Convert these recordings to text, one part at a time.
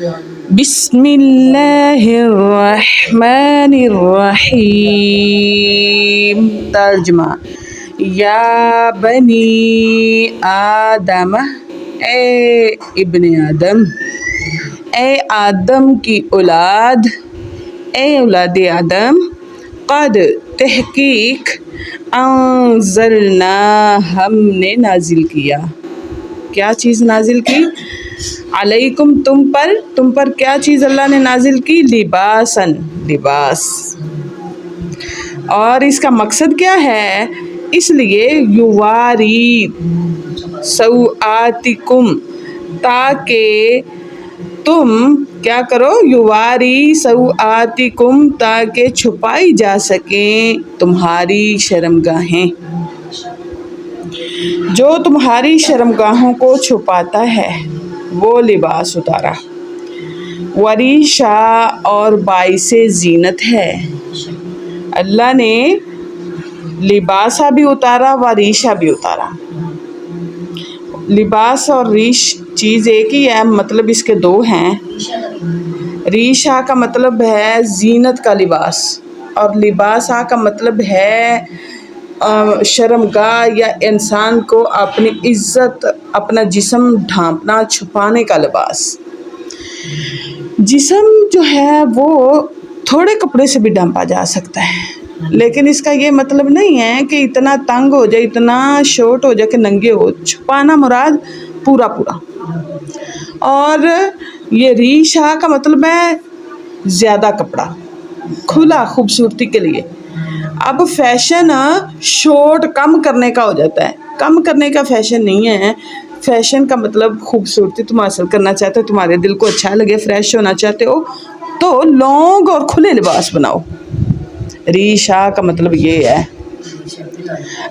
بسم اللہ الرحمن الرحیم۔ ترجمہ: یا بنی آدم، اے ابن آدم، اے آدم کی اولاد، اے اولاد آدم، قد تحقیق انزلنا ہم نے نازل کیا، کیا چیز نازل کی؟ علیکم تم پر کیا چیز اللہ نے نازل کی؟ لباسن، لباس۔ اور اس کا مقصد کیا ہے؟ اس لیے یواری سوآتکم، تاکہ تم کیا کرو؟ یواری سوآتکم، تاکہ چھپائی جا سکیں تمہاری شرمگاہیں۔ جو تمہاری شرمگاہوں کو چھپاتا ہے وہ لباس اتارا۔ وریشا، اور باعث زینت ہے۔ اللہ نے لباسا بھی اتارا، وریشا بھی اتارا۔ لباس اور ریش چیز ایک ہی ہے، مطلب اس کے دو ہیں۔ ریشا کا مطلب ہے زینت کا لباس، اور لباسا کا مطلب ہے شرمگاہ یا انسان کو اپنی عزت، اپنا جسم ڈھانپنا، چھپانے کا لباس۔ جسم جو ہے وہ تھوڑے کپڑے سے بھی ڈھانپا جا سکتا ہے، لیکن اس کا یہ مطلب نہیں ہے کہ اتنا تنگ ہو جائے، اتنا شورٹ ہو جائے کہ ننگے ہو۔ چھپانا مراد پورا پورا۔ اور یہ ریشا کا مطلب ہے زیادہ کپڑا، کھلا، خوبصورتی کے لیے۔ اب فیشن شورٹ کم کرنے کا ہو جاتا ہے، کم کرنے کا فیشن نہیں ہے۔ فیشن کا مطلب خوبصورتی تم حاصل کرنا چاہتے ہو، تمہارے دل کو اچھا لگے، فریش ہونا چاہتے ہو تو لانگ اور کھلے لباس بناؤ۔ ریشا کا مطلب یہ ہے۔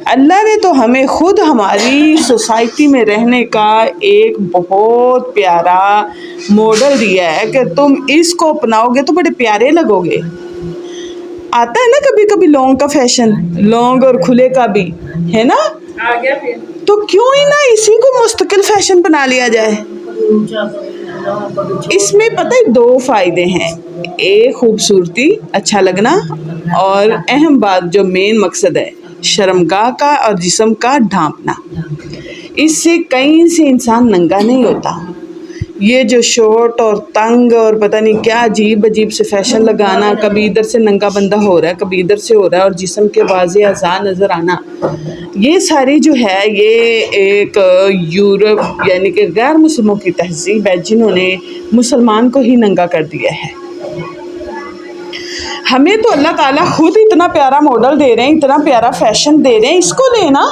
اللہ نے تو ہمیں خود ہماری سوسائٹی میں رہنے کا ایک بہت پیارا ماڈل دیا ہے کہ تم اس کو اپناؤ گے تو بڑے پیارے لگو گے۔ آتا ہے نا کبھی کبھی لانگ کا فیشن، لانگ اور کھلے کا بھی ہے نا، تو کیوں ہی نہ اسی کو مستقل فیشن بنا لیا جائے۔ اس میں پتہ ہے دو فائدے ہیں، ایک خوبصورتی، اچھا لگنا، اور اہم بات جو مین مقصد ہے شرمگاہ کا اور جسم کا ڈھانپنا۔ اس سے کہیں سے انسان ننگا نہیں ہوتا۔ یہ جو شورٹ اور تنگ اور پتہ نہیں کیا عجیب عجیب سے فیشن لگانا، کبھی ادھر سے ننگا بندہ ہو رہا ہے، کبھی ادھر سے ہو رہا ہے، اور جسم کے واضح اعضاء نظر آنا، یہ ساری جو ہے یہ ایک یورپ یعنی کہ غیر مسلموں کی تہذیب ہے، جنہوں نے مسلمان کو ہی ننگا کر دیا ہے۔ ہمیں تو اللہ تعالیٰ خود اتنا پیارا ماڈل دے رہے ہیں، اتنا پیارا فیشن دے رہے ہیں، اس کو لینا۔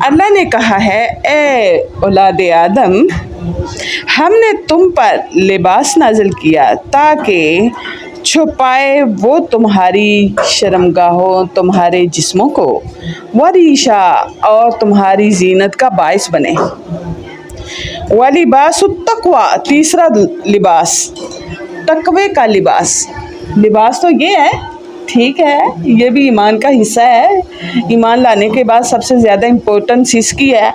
اللہ نے کہا ہے، اے اولاد آدم، ہم نے تم پر لباس نازل کیا تاکہ چھپائے وہ تمہاری شرمگاہوں، تمہارے جسموں کو، وریشا، اور تمہاری زینت کا باعث بنے۔ وَلِبَاسُ التَّقْوَىٰ، تیسرا لباس، تقوی کا لباس۔ لباس تو یہ ہے، ٹھیک ہے، یہ بھی ایمان کا حصہ ہے۔ ایمان لانے کے بعد سب سے زیادہ امپورٹنس اس کی ہے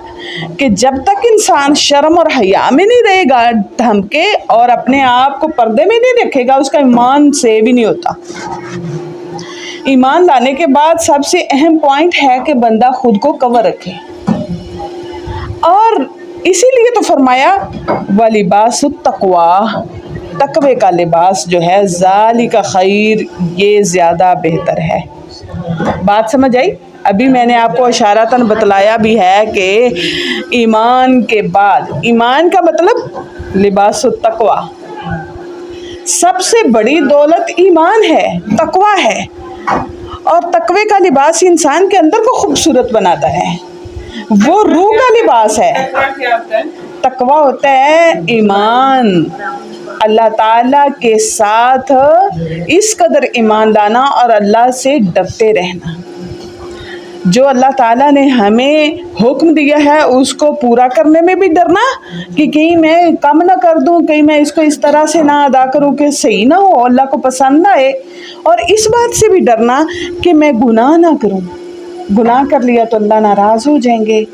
کہ جب تک انسان شرم اور حیا میں نہیں رہے گا، دھمکے اور اپنے آپ کو پردے میں نہیں رکھے گا، اس کا ایمان سے بھی نہیں ہوتا۔ ایمان لانے کے بعد سب سے اہم پوائنٹ ہے کہ بندہ خود کو کور رکھے، اور اسی لیے تو فرمایا وَلِبَاسُ التَّقْوَىٰ، تقوی کا لباس جو ہے، ذَلِکَ خیر، یہ زیادہ بہتر ہے۔ بات سمجھ آئی؟ ابھی میں نے آپ کو اشارتاً بتلایا بھی ہے کہ ایمان کے بعد، ایمان کا مطلب لباس التقویٰ، سب سے بڑی دولت ایمان ہے، تقویٰ ہے، اور تقوی کا لباس انسان کے اندر کو خوبصورت بناتا ہے، وہ روح کا لباس ہے۔ تقویٰ ہوتا ہے ایمان، اللہ تعالیٰ کے ساتھ اس قدر ایمان لانا اور اللہ سے ڈرتے رہنا۔ جو اللہ تعالیٰ نے ہمیں حکم دیا ہے اس کو پورا کرنے میں بھی ڈرنا کہ کہیں میں کم نہ کر دوں، کہیں میں اس کو اس طرح سے نہ ادا کروں کہ صحیح نہ ہو، اللہ کو پسند نہ آئے، اور اس بات سے بھی ڈرنا کہ میں گناہ نہ کروں، گناہ کر لیا تو اللہ ناراض ہو جائیں گے۔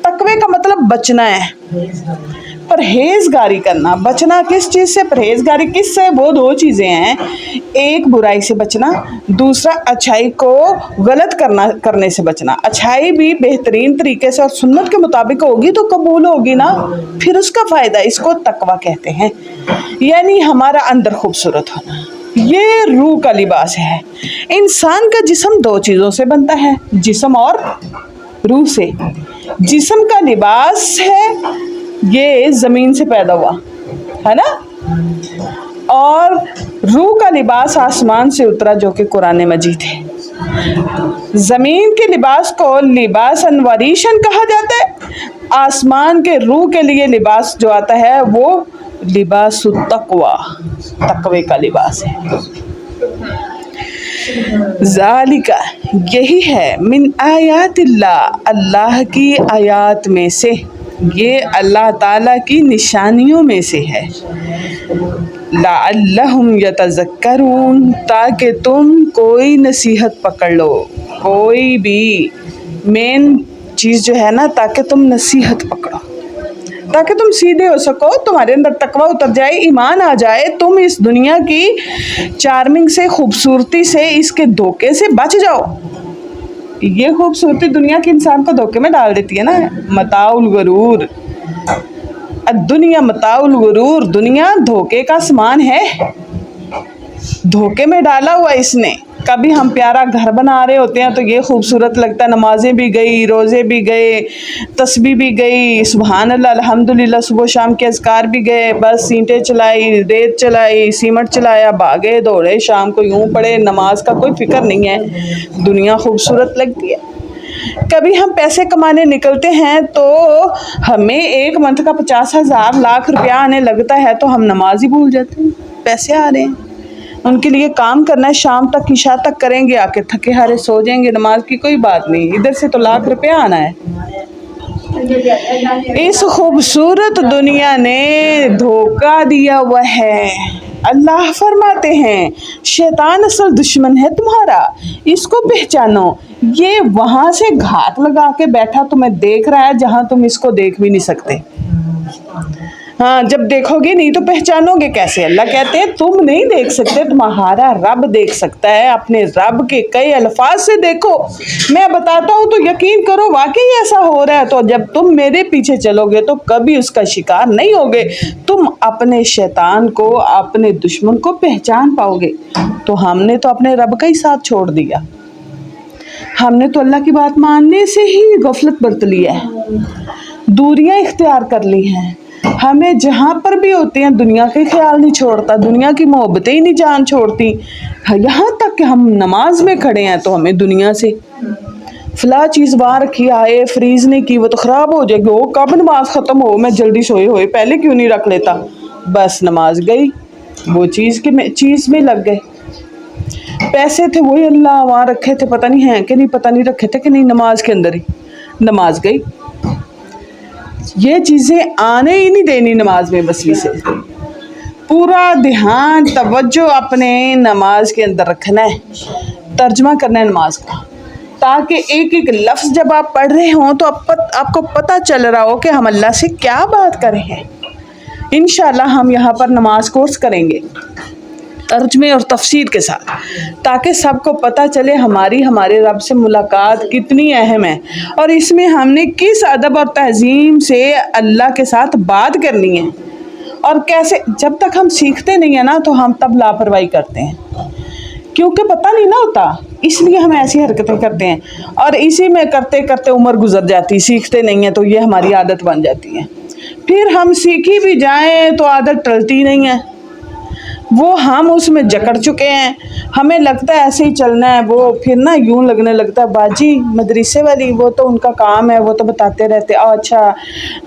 تقوی کا مطلب بچنا ہے، परहेजगारी करना। बचना किस चीज़ से, परहेजगारी किस से, वो दो चीज़ें हैं, एक बुराई से बचना, दूसरा अच्छाई को गलत करने से बचना। अच्छाई भी बेहतरीन तरीके से और सुन्नत के मुताबिक होगी तो कबूल होगी ना, फिर उसका फ़ायदा। इसको तकवा कहते हैं, यानी हमारा अंदर खूबसूरत होना। ये रूह का लिबास है। इंसान का जिस्म दो चीज़ों से बनता है, जिस्म और रूह से। जिस्म का लिबास है ये ज़मीन से पैदा हुआ है ना, और रूह का लिबास आसमान से उतरा जो कि कुरान मजीद है। ज़मीन के लिबास को लिबास अनवरीशन कहा जाता है, आसमान के रूह के लिए लिबास जो आता है वो लिबास तकवा, तकवे का लिबास है। ज़ालिका, यही है, मिन आयातिल्लाह, अल्लाह की आयात में से, ये अल्लाह ताला की निशानियों में से है। लअल्लहुम यतज़क्करून, ताकि तुम कोई नसीहत पकड़ लो, कोई भी मेन चीज़ जो है ना, ताकि तुम नसीहत पकड़ो, ताकि तुम सीधे हो सको, तुम्हारे अंदर तकवा उतर जाए, ईमान आ जाए, तुम इस दुनिया की चार्मिंग से, खूबसूरती से, इसके धोखे से बच जाओ। ये खूबसूरती दुनिया के इंसान को धोखे में डाल देती है ना। मताउल गरूर, दुनिया मताउल गरूर, दुनिया धोखे का सामान है, धोखे में डाला हुआ इसने। कभी हम प्यारा घर बना रहे होते हैं तो ये खूबसूरत लगता है, नमाजें भी गई, रोज़े भी गए, तस्बीह भी गई, सुबहान अल्लाह अल्हम्दुलिल्लाह, सुबह शाम के अज़कार भी गए, बस ईंटें चलाई, रेत चलाई, सीमेंट चलाया, भागे दौड़े, शाम को यूं पड़े, नमाज का कोई फिक्र नहीं है, दुनिया खूबसूरत लगती है। कभी हम पैसे कमाने निकलते हैं तो हमें एक मंथ का 50,000 लाख रुपया आने लगता है तो हम नमाज ही भूल जाते हैं। पैसे आ रहे हैं, उनके लिए काम करना है, शाम तक इशा तक करेंगे, आके थके हारे सो जाएंगे, नमाज की कोई बात नहीं, इधर से तो लाख रुपया आना है। इस खूबसूरत दुनिया ने धोखा दिया हुआ है। अल्लाह फरमाते हैं शैतान असल दुश्मन है तुम्हारा, इसको पहचानो। ये वहाँ से घात लगा के बैठा तुम्हें देख रहा है जहाँ तुम इसको देख भी नहीं सकते। हाँ, जब देखोगे नहीं तो पहचानोगे कैसे। अल्लाह कहते हैं तुम नहीं देख सकते, तुम्हारा रब देख सकता है। अपने रब के कई अल्फाज से देखो, मैं बताता हूँ तो यकीन करो वाकई ऐसा हो रहा है। तो जब तुम मेरे पीछे चलोगे तो कभी उसका शिकार नहीं होगे, तुम अपने शैतान को, अपने दुश्मन को पहचान पाओगे। तो हमने तो अपने रब का ही साथ छोड़ दिया, हमने तो अल्लाह की बात मानने से ही गफलत बरत लिया है, दूरियां इख्तियार कर ली हैं। हमें जहाँ पर भी होते हैं दुनिया के ख्याल नहीं छोड़ता, दुनिया की मोहब्बतें ही नहीं जान छोड़ती। यहाँ तक कि हम नमाज में खड़े हैं तो हमें दुनिया से फला चीज़ वहाँ रखी आए, फ्रीज नहीं की, वो तो ख़राब हो जाएगी, वो कब नमाज ख़त्म हो, मैं जल्दी सोए हुए पहले क्यों नहीं रख लेता। बस नमाज गई, वो चीज़ में लग गए। पैसे थे वही अल्लाह वहाँ रखे थे, पता नहीं हैं कि नहीं, पता नहीं रखे थे कि नहीं, नमाज के अंदर ही नमाज गई। ये चीज़ें आने ही नहीं देनी नमाज में। बसली से पूरा ध्यान तवज्जो अपने नमाज के अंदर रखना है, तर्जमा करना है नमाज का, ताकि एक एक लफ्ज़ जब आप पढ़ रहे हों तो आपको पता चल रहा हो कि हम अल्लाह से क्या बात कर रहे हैं। इंशाअल्लाह हम यहाँ पर नमाज कोर्स करेंगे तर्जमे और तफसीर के साथ, ताकि सबको पता चले हमारे रब से मुलाकात कितनी अहम है और इसमें हमने किस अदब और तहज़ीम से अल्लाह के साथ बात करनी है और कैसे। जब तक हम सीखते नहीं हैं ना तो हम तब लापरवाही करते हैं, क्योंकि पता नहीं ना होता, इसलिए हम ऐसी हरकतें करते हैं और इसी में करते करते उम्र गुजर जाती, सीखते नहीं हैं तो ये हमारी आदत बन जाती है। फिर हम सीखी भी जाएं तो आदत टलती नहीं है, वो हम उसमें जकड़ चुके हैं, हमें लगता है ऐसे ही चलना है। वो फिर ना यूं लगने लगता है बाजी मदरसे वाली, वो तो उनका काम है, वो तो बताते रहते। अच्छा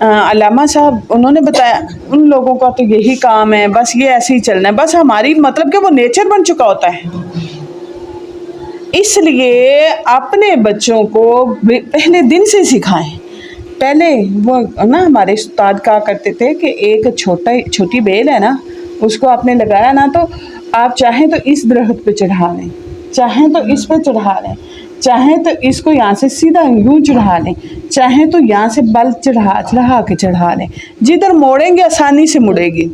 अल्लामा साहब उन्होंने बताया, उन लोगों का तो यही काम है, बस ये ऐसे ही चलना है। बस हमारी मतलब कि वो नेचर बन चुका होता है। इसलिए अपने बच्चों को पहले दिन से सिखाएं। पहले वो ना हमारे उस्ताद कहा करते थे कि एक छोटी बेल है ना, उसको आपने लगाया ना तो आप चाहें तो इस दरख्त पे चढ़ा लें, चाहें तो इस पे चढ़ा लें, चाहे तो इसको यहाँ से सीधा यूं चढ़ा लें, चाहे तो यहाँ से बल चढ़ा लें, जिधर मोड़ेंगे आसानी से मुड़ेगी।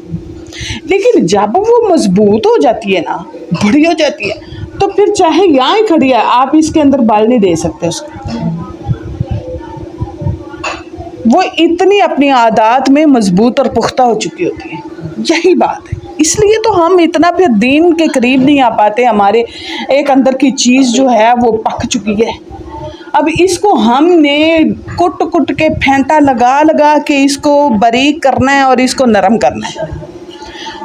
लेकिन जब वो मजबूत हो जाती है ना, बड़ी हो जाती है, तो फिर चाहे यहाँ ही खड़ी है, आप इसके अंदर बल नहीं दे सकते उसको। वो इतनी अपनी आदत में मजबूत और पुख्ता हो चुकी होती है। यही बात है, इसलिए तो हम इतना फिर दीन के करीब नहीं आ पाते। हमारे एक अंदर की चीज़ जो है वो पक चुकी है। अब इसको हमने कुट कुट के फेंटा लगा लगा के इसको बारीक करना है और इसको नरम करना है,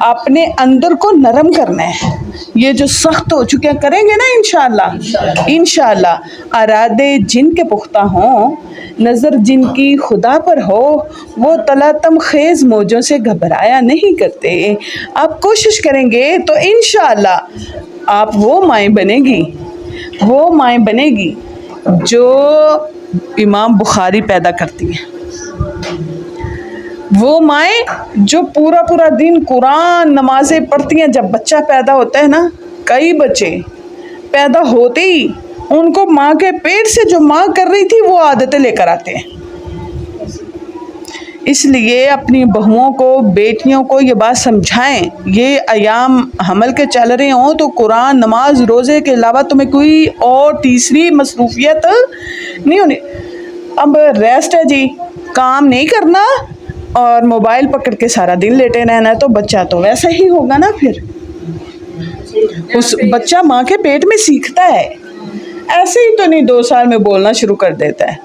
अपने अंदर को नरम करना है। ये जो सख्त हो चुके हैं करेंगे ना इंशाअल्लाह। अरादे जिनके पुख्ता हों, नज़र जिनकी खुदा पर हो, वो तलातम खेज़ मौजों से घबराया नहीं करते। आप कोशिश करेंगे तो इंशाअल्लाह आप वो माएँ बनेगी जो इमाम बुखारी पैदा करती हैं, वो माएँ जो पूरा दिन कुरान नमाज़ें पढ़ती हैं। जब बच्चा पैदा होता है ना, कई बच्चे पैदा होते ही उनको माँ के पेट से जो माँ कर रही थी वो आदतें लेकर आते हैं। इसलिए अपनी बहुओं को, बेटियों को ये बात समझाएं, ये अयाम हमल के चल रहे हों तो कुरान, नमाज, रोज़े के अलावा तुम्हें कोई और तीसरी मसरूफियत नहीं होनी। अब रेस्ट है जी, काम नहीं करना और मोबाइल पकड़ के सारा दिन लेटे रहना है, तो बच्चा तो वैसा ही होगा ना। फिर उस बच्चा माँ के पेट में सीखता है, ऐसे ही तो नहीं 2 साल में बोलना शुरू कर देता है।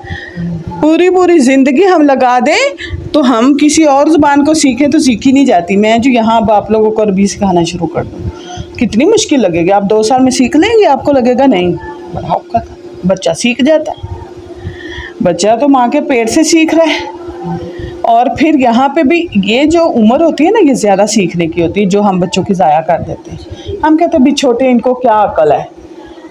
पूरी ज़िंदगी हम लगा दें तो हम किसी और ज़ुबान को सीखें तो सीखी नहीं जाती। मैं जो यहाँ अब आप लोगों को अरबी सिखाना शुरू कर दूँ, कितनी मुश्किल लगेगी। आप 2 साल में सीख लेंगे, आपको लगेगा नहीं बड़ा औखा था। बच्चा सीख जाता है, बच्चा तो माँ के पेट से सीख रहा है। और फिर यहाँ पे भी ये जो उम्र होती है ना, ये ज़्यादा सीखने की होती है, जो हम बच्चों की ज़ाया कर देते हैं। हम कहते हैं भी छोटे, इनको क्या अकल है,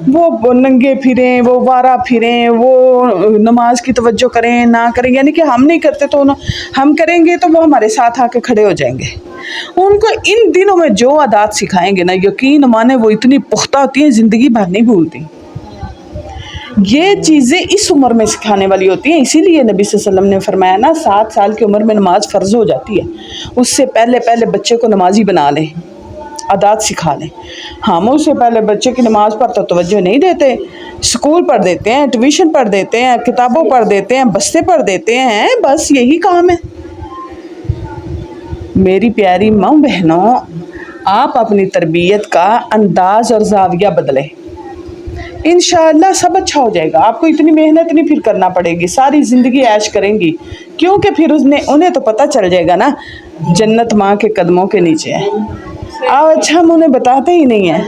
वो नंगे फिरें, वो वारा फिरें, वो नमाज की तवज्जो करें ना करें, यानी कि हम नहीं करते तो हम करेंगे तो वो हमारे साथ आके खड़े हो जाएंगे। उनको इन दिनों में जो आदत सिखाएंगे ना, यकीन माने वो इतनी पुख्ता होती है, ज़िंदगी भर नहीं भूलती। ये चीज़ें इस उम्र में सिखाने वाली होती हैं। इसीलिए नबी सल्लल्लाहु अलैहि वसल्लम ने फरमाया ना, 7 साल की उम्र में नमाज फ़र्ज़ हो जाती है, उससे पहले बच्चे को नमाजी बना लें, आदत सिखा लें। हम उससे पहले बच्चे की नमाज़ पर तो तवज्जो नहीं देते, स्कूल पढ़ देते हैं, ट्यूशन पढ़ देते हैं, किताबों पढ़ देते हैं, बस्ते पढ़ देते हैं, बस यही काम है। मेरी प्यारी माँ बहनों, आप अपनी तरबियत का अंदाज़ और ज़ाविया बदलें, इंशाअल्लाह सब अच्छा हो जाएगा। आपको इतनी मेहनत नहीं फिर करना पड़ेगी, सारी ज़िंदगी ऐश करेंगी, क्योंकि फिर उन्हें तो पता चल जाएगा ना जन्नत माँ के कदमों के नीचे है। अच्छा, हम उन्हें बताते ही नहीं हैं।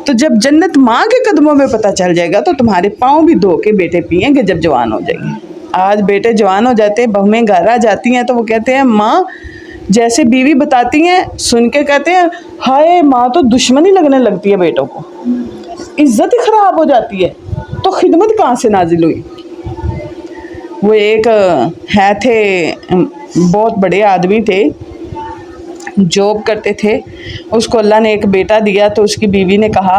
तो जब जन्नत माँ के कदमों में पता चल जाएगा तो तुम्हारे पाँव भी धो के बेटे पिएंगे जब जवान हो जाएंगे। आज बेटे जवान हो जाते हैं, बहुएं घर आ जाती हैं तो वो कहते हैं माँ, जैसे बीवी बताती हैं सुन के कहते हैं हाय माँ तो दुश्मनी लगने लगती है, बेटों को इज्जत ही ख़राब हो जाती है, तो खिदमत कहाँ से नाजिल हुई। वो एक थे, बहुत बड़े आदमी थे, जॉब करते थे, उसको अल्लाह ने एक बेटा दिया तो उसकी बीवी ने कहा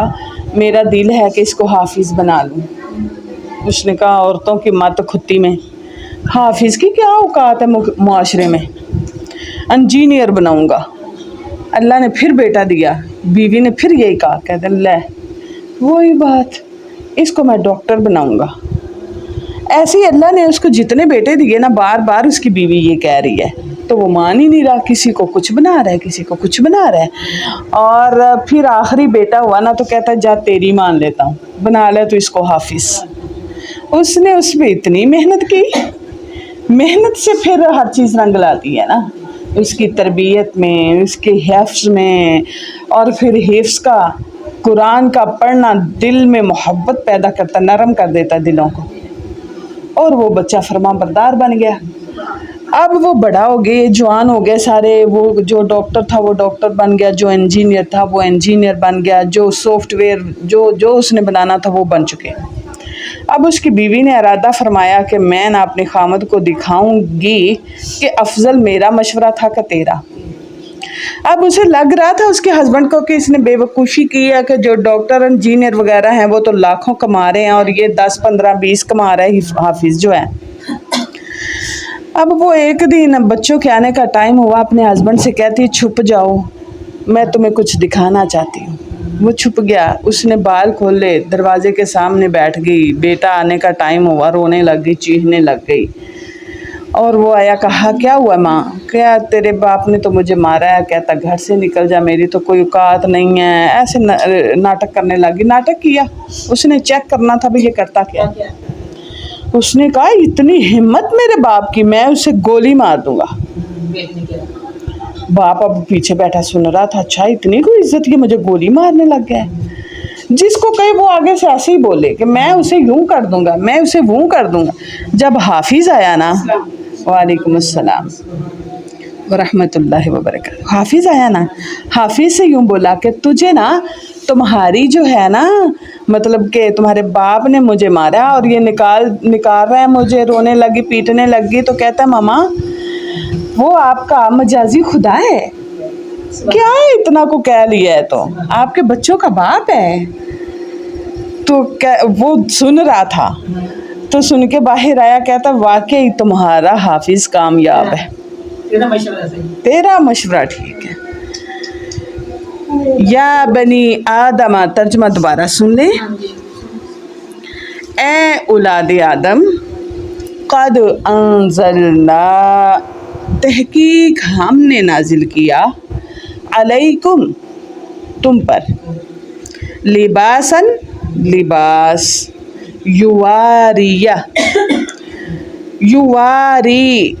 मेरा दिल है कि इसको हाफिज़ बना लूँ। उसने कहा औरतों की मत खुत्ती में, हाफिज़ की क्या औकात है मुआशरे में, इंजीनियर बनाऊँगा। अल्लाह ने फिर बेटा दिया, बीवी ने फिर यही कहा, कहते ले वही बात, इसको मैं डॉक्टर बनाऊँगा। ऐसे ही अल्लाह ने उसको जितने बेटे दिए ना, बार बार उसकी बीवी ये कह रही है, तो वो मान ही नहीं रहा, किसी को कुछ बना रहा है, किसी को कुछ बना रहा है। और फिर आखिरी बेटा हुआ ना तो कहता जा तेरी मान लेता हूँ, बना ले तो इसको हाफिज़। उसने उस पर इतनी मेहनत की, मेहनत से फिर हर चीज़ रंग लाती है ना, उसकी तरबियत में, उसके हिफ्ज़ में, और फिर हिफ्ज़ का कुरान का पढ़ना दिल में मोहब्बत पैदा करता, नरम कर देता दिलों को, और वो बच्चा फरमाबरदार बन गया। अब वो बड़ा हो गए, जवान हो गए सारे, वो जो डॉक्टर था वो डॉक्टर बन गया, जो इंजीनियर था वो इंजीनियर बन गया, जो सॉफ्टवेयर जो उसने बनाना था वो बन चुके। अब उसकी बीवी ने इरादा फरमाया कि मैं ना अपने खामद को दिखाऊंगी कि अफजल मेरा मशवरा था कि तेरा। اب اسے لگ رہا تھا اس کے ہسبینڈ کو کہ اس نے بیوقوفی کی ہے کہ جو ڈاکٹر انجینئر وغیرہ ہیں وہ تو لاکھوں کما رہے ہیں اور یہ 10 15 20 کما رہا ہے حافظ جو ہے. اب وہ ایک دن بچوں کے آنے کا ٹائم ہوا، اپنے ہسبینڈ سے کہتی چھپ جاؤ میں تمہیں کچھ دکھانا چاہتی ہوں. وہ چھپ گیا، اس نے بال کھولے، دروازے کے سامنے بیٹھ گئی. بیٹا آنے کا ٹائم ہوا، رونے لگ گئی، چیخنے لگ گئی. اور وہ آیا، کہا کیا ہوا ماں؟ کیا تیرے باپ نے تو مجھے مارا ہے. کہتا گھر سے نکل جا، میری تو کوئی اوقات نہیں ہے. ایسے ناٹک کرنے لگی. ناٹک کیا، اس نے چیک کرنا تھا بھی یہ کرتا کیا. اس نے کہا اتنی ہمت میرے باپ کی، میں اسے گولی مار دوں گا. باپ اب پیچھے بیٹھا سن رہا تھا، اچھا اتنی کوئی عزت کی مجھے گولی مارنے لگ گیا. جس کو کہے وہ آگے سے ایسے ہی بولے کہ میں اسے یوں کر دوں گا، میں اسے ووں کر دوں گا. جب حافظ آیا نا، وعلیکم السلام ورحمۃ اللہ وبرکاتہ، حافظ آیا نا، حافظ سے یوں بولا کہ تجھے نا تمہاری جو ہے نا، مطلب کہ تمہارے باپ نے مجھے مارا اور یہ نکال رہا ہے مجھے. رونے لگی، پیٹنے لگی. تو کہتا ماما وہ آپ کا مجازی خدا ہے کیا اتنا کو کہہ لیا ہے، تو آپ کے بچوں کا باپ ہے. تو وہ سن رہا تھا، تو سن کے باہر آیا. کہتا واقعی تمہارا حافظ کامیاب ہے، تیرا مشورہ ٹھیک ہے. یا بنی آدم، ترجمہ دوبارہ سن لیں. اے اولاد آدم، قد انزلنا، تحقیق ہم نے نازل کیا، علیکم تم پر، لباسن لباس، یواریہ یواری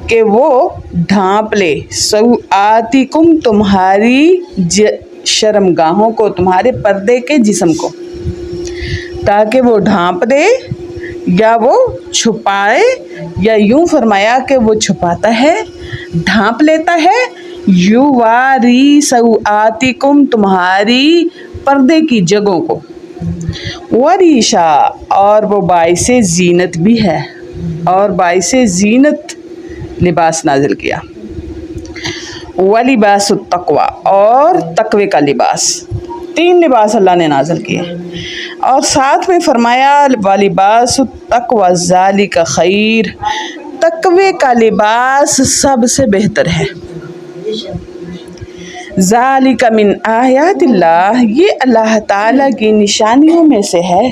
کہ وہ ڈھانپ لے، سوآتکم تمہاری شرمگاہوں کو، تمہارے پردے کے جسم کو، تاکہ وہ ڈھانپ دے یا وہ چھپائے، یا یوں فرمایا کہ وہ چھپاتا ہے، ڈھانپ لیتا ہے. یواری سوآتکم تمہاری پردے کی جگہوں کو، وریشا اور وہ باعث زینت بھی ہے، اور باعث زینت لباس نازل کیا. ولباس التقوی اور تقوی کا لباس. 3 لباس اللہ نے نازل کیے، اور ساتھ میں فرمایا ولباس التقوی ذالک خیر، تقوی کا لباس سب سے بہتر ہے. ذالک من آیات اللہ، یہ اللہ تعالیٰ کی نشانیوں میں سے ہے.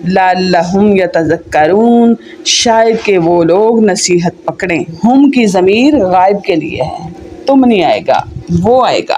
لعلہم یتذکرون، شاید کہ وہ لوگ نصیحت پکڑیں. ہم کی ضمیر غائب کے لیے ہے، تم نہیں آئے گا، وہ آئے گا.